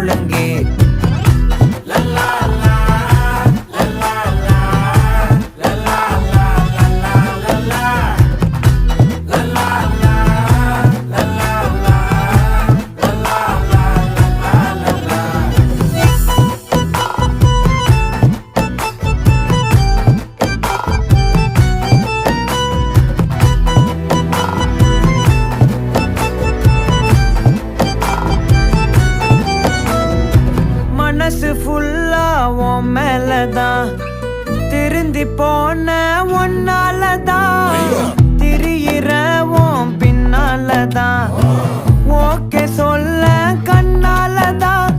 முழங்கே. மனசு ஃபுல்லா உன் மேலதான், திருந்தி போன ஒன்னாலதான், திரியிற உன் பின்னாலதான், ஓகே சொல்ல கண்ணாலதான்,